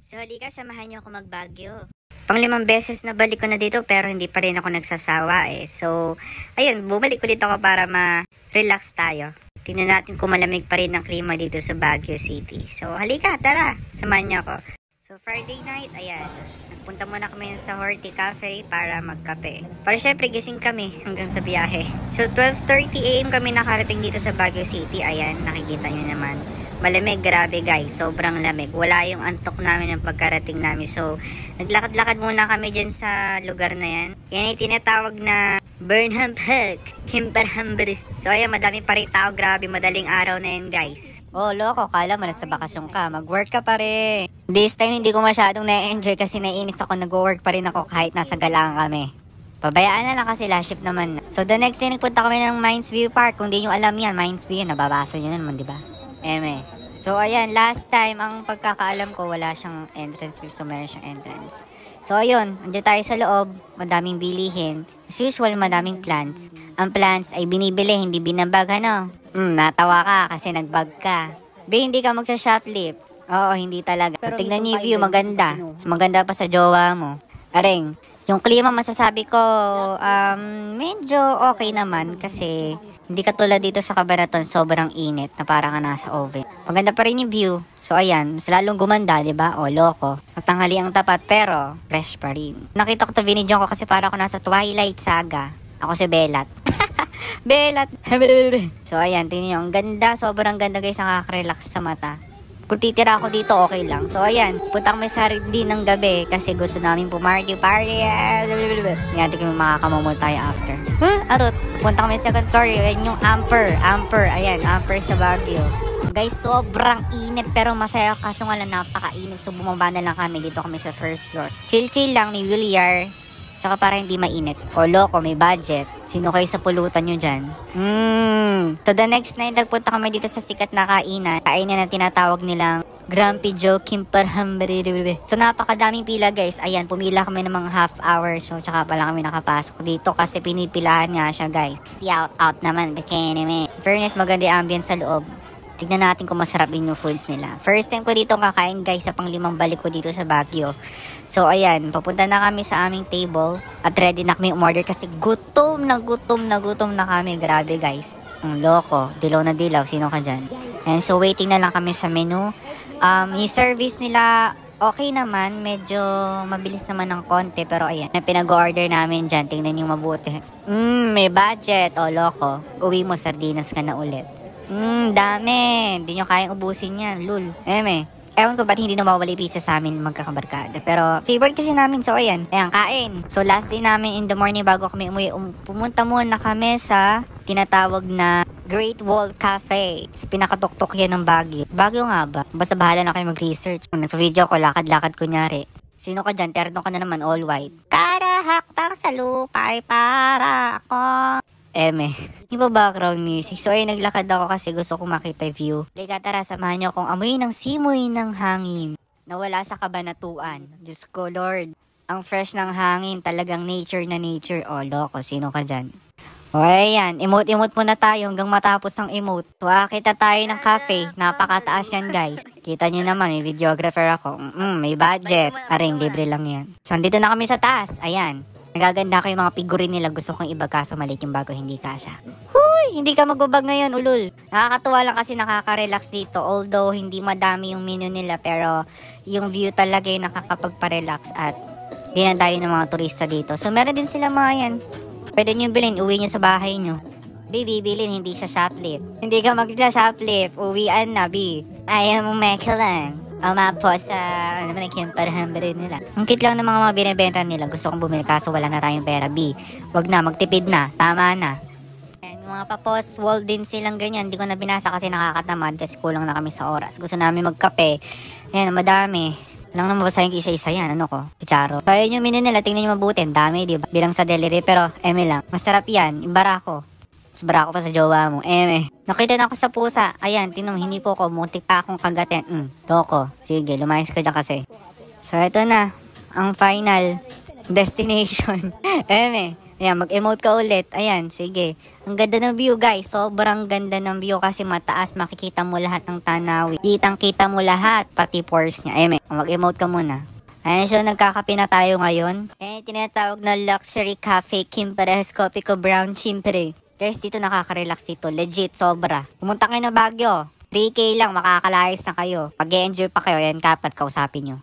So halika, samahan niyo ako mag-Baguio. Pang-5 beses na balik ko na dito pero hindi pa rin ako nagsasawa eh. So, ayun, bumalik ulit ako para ma-relax tayo. Tingnan natin kung malamig pa rin ang klima dito sa Baguio City. So halika, tara, samahan niyo ako. So Friday night, ayan, nagpunta muna kami sa Horty Cafe para magkape. Para syempre gising kami hanggang sa biyahe. So 12:30 AM kami nakarating dito sa Baguio City. Ayan, nakikita nyo naman. Malamig, grabe guys, sobrang lamig. Wala yung antok namin ng pagkarating namin. So, naglakad-lakad muna kami dyan sa lugar na yan. Yan ay tinatawag na Burnham Park, Kimberhamber. So, ayan, madami pa rin tao. Grabe, madaling araw na yan guys. Oh, loko, kala mo nasa bakasyon ka. Mag-work ka pa rin. This time, hindi ko masyadong na-enjoy kasi naiinis ako. Nag-work pa rin ako kahit nasa galang kami. Pabayaan na lang kasi last shift naman. So, the next day, nagpunta kami ng Mines View Park. Kung di nyo alam yan, Mines View yan. Nababasa nyo naman, di ba? So, ayan, last time, ang pagkakaalam ko, wala siyang entrance fee. So, meron siyang entrance. So, ayun, andyan tayo sa loob. Madaming bilihin. As usual, madaming plants. Ang plants ay binibili, hindi binabag, ano? Natawa ka kasi nagbag ka. Hindi ka magsha-shoplift. Oo, hindi talaga. So, tignan niyo yung view, maganda. Mas maganda pa sa jowa mo. Aring, yung klima masasabi ko, medyo okay naman kasi hindi katulad dito sa Cabanatuan, sobrang init na parang ka nasa oven. Maganda pa rin yung view. So ayan, mas lalong gumanda, di ba? O loko. Matanghali ang tapat pero fresh pa rin. Nakita ko to video ko kasi para ako nasa Twilight Saga. Ako si Belat. Belat. So ayan, tingnan nyo. Ang ganda, sobrang ganda guys, nakaka-relax sa mata. Kung titira ako dito, okay lang. So, ayan, punta kami sa din ng gabi kasi gusto namin pumarty. Ngayon, kami makakamamol tayo after. Arot, punta kami sa second floor. Ayan yung Amper. Ayan, Amper sa Baguio. Guys, sobrang init pero masaya kaso nga lang napakainit. So, bumaba na lang kami. Dito kami sa first floor. Chill-chill lang, may bilyar. Tsaka para hindi mainit. O loko, may budget. Sino kayo sa pulutan nyo dyan? So the next night, nagpunta kami dito sa sikat na kainan. Kainan na tinatawag nilang Grumpy Joe Kimberhamber. So napakadaming pila guys. Ayan, pumila kami ng mga half hour. So tsaka pala kami nakapasok dito kasi pinipilahan nga siya guys. Shout out naman, bikini me. Fairness, maganda yung ambience sa loob. Tignan natin kung masarap din yung foods nila. First time ko dito kakain guys sa pang-5 balik ko dito sa Baguio. So ayan, papunta na kami sa aming table at ready na kami umorder kasi gutom na kami. Grabe guys. Ang loko, dilaw na dilaw. Sino ka dyan? And so waiting na lang kami sa menu. Yung service nila okay naman, medyo mabilis naman ng konti pero ayan, na pinag-order namin dyan. Tingnan nyo mabuti. May budget. O loko, uwi mo sardinas ka na ulit. Dami. Hindi nyo kayang ubusin yan. Lul. Ewan ko ba't hindi nawawala pizza sa amin magkakabarkada. Pero favorite kasi namin. So ayan. Ayan, kain. So last day namin in the morning bago kami umuwi, pumunta muna kami sa tinatawag na Great Wall Cafe. So pinakatuktok yan ng Baguio. Baguio nga ba? Basta bahala na kayo mag-research. Kung nagpa-video ko, lakad-lakad kunyari. Sino ka dyan? Terno ka na naman, all white. Karahaktak sa lupa ay para ako. Yung background music. So, ay naglakad ako kasi gusto ko makita view. Liga, tara, samahan nyo akong amoy ng simoy ng hangin. Nawala sa Cabanatuan. Diyos ko, Lord. Ang fresh ng hangin. Talagang nature na nature. O, loko. Sino ka dyan? O, ayan. Emote muna tayo hanggang matapos ang emote. So, kita tayo ng cafe. Napakataas yan, guys. Kita nyo naman, may videographer ako. May budget. Aring, libre lang yan. So, andito na kami sa taas. Ayan. Nagaganda ko yung mga figurine nila. Gusto kong iba kaso maliit yung bago, hindi kasha. Huy! Hindi ka magbabag ngayon, ulul. Nakakatuwa lang kasi nakaka-relax dito. Although, hindi madami yung menu nila. Pero, yung view talaga yung nakakapagpa-relax. At, dinadayo ng mga turista dito. So, meron din sila mga yan. Pwede nyo bilhin, uwi nyo sa bahay nyo. Bibilin, hindi siya shoplift. Hindi ka mag-shoplift. Uwian na, Ayaw mong meka lang. Mapos sa Kimberhamber nila. Ang cute lang ng mga binibenta nila. Gusto kong bumili kaso wala na tayong pera. Wag na, magtipid na. Tama na. And yung mga papos, wall din silang ganyan. Hindi ko na binasa kasi nakakatamad kasi kulang na kami sa oras. Gusto namin magkape. Ayan, madami. Lang na mabasahin ko isa-isa yan. Ano ko? Picharo. Kaya yung menu nila, tingnan nyo mabuti. Dami, diba? Bilang sa delivery. Pero, lang. Masarap yan. Imbara ko. Mas barako pa sa jowa mo. Nakita na ako sa pusa. Ayan, tinong hindi po ko. Muntik pa akong kagatin. Loko. Sige, lumayas ka dyan kasi. So, ito na. Ang final destination. Ayan, mag-emote ka ulit. Ayan, sige. Ang ganda ng view, guys. Sobrang ganda ng view kasi mataas. Makikita mo lahat ng tanawin. Kitang-kita mo lahat, pati pores niya. Ayan, mag-emote ka muna. Ayan, so nagkakape na tayo ngayon. Ayan, tinatawag na Luxury Cafe Kim Perezcopico Brown Chimpre. Guys, dito nakaka-relax dito. Legit, sobra. Pumunta kayo na Baguio. 3K lang, makakalayas na kayo. Pag-e-enjoy pa kayo, ayan, kapat, kausapin nyo.